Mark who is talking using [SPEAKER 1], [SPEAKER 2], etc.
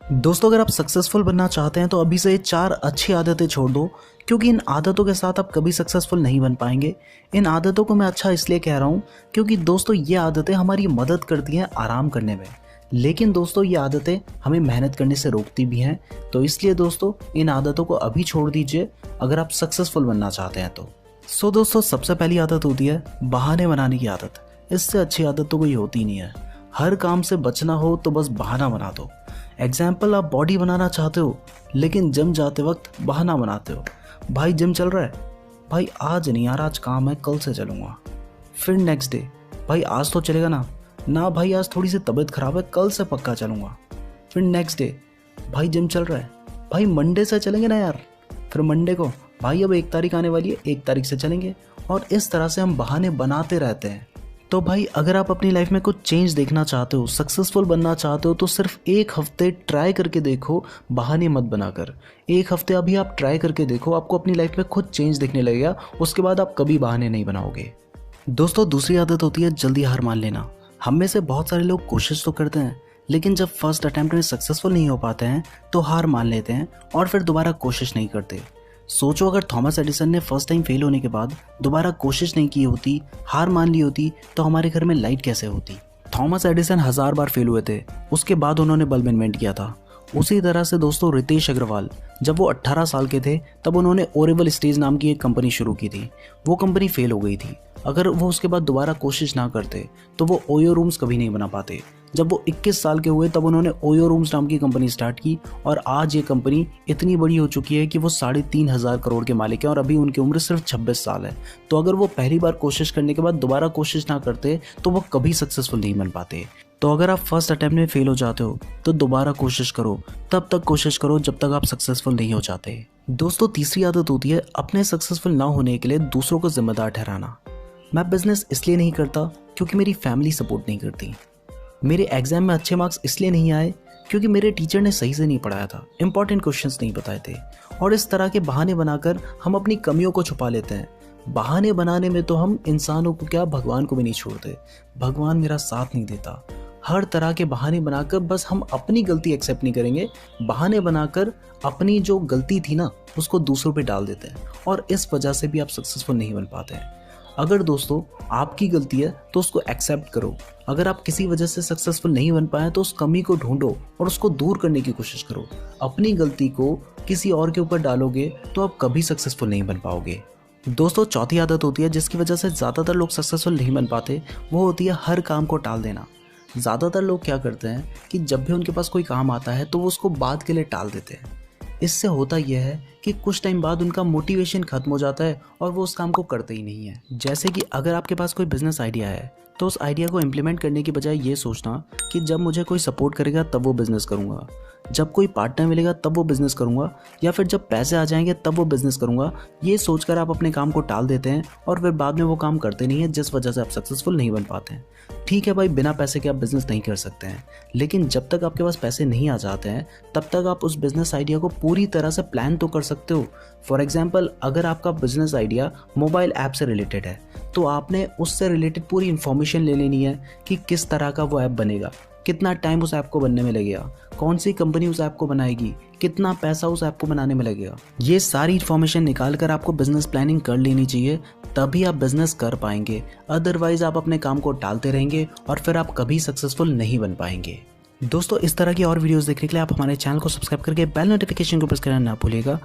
[SPEAKER 1] दोस्तों, अगर आप सक्सेसफुल बनना चाहते हैं तो अभी से ये 4 अच्छी आदतें छोड़ दो, क्योंकि इन आदतों के साथ आप कभी सक्सेसफुल नहीं बन पाएंगे। इन आदतों को मैं अच्छा इसलिए कह रहा हूँ क्योंकि दोस्तों ये आदतें हमारी मदद करती हैं आराम करने में, लेकिन दोस्तों ये आदतें हमें मेहनत करने से रोकती भी हैं। तो इसलिए दोस्तों इन आदतों को अभी छोड़ दीजिए अगर आप सक्सेसफुल बनना चाहते हैं तो। दोस्तों, सबसे पहली आदत होती है बहाने बनाने की आदत। इससे अच्छी आदत तो कोई होती नहीं है। हर काम से बचना हो तो बस बहाना बना दो। एग्जाम्पल, आप बॉडी बनाना चाहते हो लेकिन जिम जाते वक्त बहाना बनाते हो। भाई जिम चल रहा है, भाई आज नहीं यार, आज काम है, कल से चलूंगा। फिर नेक्स्ट डे, भाई आज तो चलेगा ना, ना भाई आज थोड़ी सी तबीयत खराब है, कल से पक्का चलूंगा। फिर नेक्स्ट डे, भाई जिम चल रहा है, भाई मंडे से चलेंगे ना यार। फिर मंडे को, भाई अब 1 तारीख आने वाली है, 1 तारीख से चलेंगे। और इस तरह से हम बहाने बनाते रहते हैं। तो भाई अगर आप अपनी लाइफ में कुछ चेंज देखना चाहते हो, सक्सेसफुल बनना चाहते हो, तो सिर्फ 1 हफ्ते ट्राई करके देखो, बहाने मत बनाकर। 1 हफ्ते अभी आप ट्राई करके देखो, आपको अपनी लाइफ में खुद चेंज दिखने लगेगा। उसके बाद आप कभी बहाने नहीं बनाओगे। दोस्तों, दूसरी आदत होती है जल्दी हार मान लेना। हम में से बहुत सारे लोग कोशिश तो करते हैं, लेकिन जब फर्स्ट अटेम्प्ट में सक्सेसफुल नहीं हो पाते हैं तो हार मान लेते हैं और फिर दोबारा कोशिश नहीं करते। सोचो, अगर थॉमस एडिसन ने फर्स्ट टाइम फेल होने के बाद दोबारा कोशिश नहीं की होती, हार मान ली होती, तो हमारे घर में लाइट कैसे होती। थॉमस एडिसन 1000 बार फेल हुए थे, उसके बाद उन्होंने बल्ब इन्वेंट किया था। उसी तरह से दोस्तों रितेश अग्रवाल, जब वो 18 साल के थे तब उन्होंने ओरेबल स्टेज नाम की एक कंपनी शुरू की थी। वो कंपनी फेल हो गई थी। अगर वो उसके बाद दोबारा कोशिश ना करते तो वो ओयो रूम्स कभी नहीं बना पाते। जब वो 21 साल के हुए तब उन्होंने ओयो रूम्स नाम की कंपनी स्टार्ट की और आज ये कंपनी इतनी बड़ी हो चुकी है कि वो 3,500 करोड़ के मालिक हैं और अभी उनकी उम्र सिर्फ 26 साल है। तो अगर वो पहली बार कोशिश करने के बाद दोबारा कोशिश ना करते तो वो कभी सक्सेसफुल नहीं बन पाते। तो अगर आप फर्स्ट अटेम्प्ट में फेल हो जाते हो तो दोबारा कोशिश करो, तब तक कोशिश करो जब तक आप सक्सेसफुल नहीं हो जाते। दोस्तों, तीसरी आदत होती है अपने सक्सेसफुल ना होने के लिए दूसरों को जिम्मेदार ठहराना। मैं बिजनेस इसलिए नहीं करता क्योंकि मेरी फैमिली सपोर्ट नहीं करती। मेरे एग्जाम में अच्छे मार्क्स इसलिए नहीं आए क्योंकि मेरे टीचर ने सही से नहीं पढ़ाया था, इंपॉर्टेंट क्वेश्चंस नहीं बताए थे। और इस तरह के बहाने बनाकर हम अपनी कमियों को छुपा लेते हैं। बहाने बनाने में तो हम इंसानों को क्या, भगवान को भी नहीं छोड़ते। भगवान मेरा साथ नहीं देता। हर तरह के बहाने बनाकर बस हम अपनी गलती एक्सेप्ट नहीं करेंगे, बहाने बनाकर अपनी जो गलती थी ना उसको दूसरों पे डाल देते हैं और इस वजह से भी आप सक्सेसफुल नहीं बन पाते हैं। अगर दोस्तों आपकी गलती है तो उसको एक्सेप्ट करो। अगर आप किसी वजह से सक्सेसफुल नहीं बन पाए तो उस कमी को ढूंढो और उसको दूर करने की कोशिश करो। अपनी गलती को किसी और के ऊपर डालोगे तो आप कभी सक्सेसफुल नहीं बन पाओगे। दोस्तों, चौथी आदत होती है जिसकी वजह से ज़्यादातर लोग सक्सेसफुल नहीं बन पाते, वो होती है हर काम को टाल देना। ज़्यादातर लोग क्या करते हैं कि जब भी उनके पास कोई काम आता है तो वो उसको बाद के लिए टाल देते हैं। इससे होता यह है कि कुछ टाइम बाद उनका मोटिवेशन खत्म हो जाता है और वो उस काम को करते ही नहीं है। जैसे कि अगर आपके पास कोई बिजनेस आइडिया है तो उस आइडिया को इम्प्लीमेंट करने की बजाय ये सोचना कि जब मुझे कोई सपोर्ट करेगा तब वो बिज़नेस करूँगा, जब कोई पार्टनर मिलेगा तब वो बिज़नेस करूँगा, या फिर जब पैसे आ जाएंगे तब वो बिज़नेस करूँगा, ये सोचकर आप अपने काम को टाल देते हैं और फिर बाद में वो काम करते नहीं है, जिस वजह से आप सक्सेसफुल नहीं बन पाते हैं। ठीक है भाई, बिना पैसे के आप बिज़नेस नहीं कर सकते हैं, लेकिन जब तक आपके पास पैसे नहीं आ जाते हैं तब तक आप उस बिज़नेस आइडिया को पूरी तरह से प्लान तो कर सकते हो। फॉर एग्जाम्पल, अगर आपका बिज़नेस आइडिया मोबाइल ऐप से रिलेटेड है तो आपने उससे रिलेटेड पूरी इन्फॉर्मेशन ले लेनी है कि किस तरह का वो ऐप बनेगा, कितना टाइम उस ऐप को बनने में लगेगा, कौन सी कंपनी उस ऐप को बनाएगी, कितना पैसा उस ऐप को बनाने में लगेगा। ये सारी इन्फॉर्मेशन निकाल कर आपको बिजनेस प्लानिंग कर लेनी चाहिए, तभी आप बिजनेस कर पाएंगे। अदरवाइज आप अपने काम को टालते रहेंगे और फिर आप कभी सक्सेसफुल नहीं बन पाएंगे। दोस्तों, इस तरह की और वीडियोस देखने के लिए आप हमारे चैनल को सब्सक्राइब करके बेल नोटिफिकेशन को प्रेस करना ना भूलिएगा।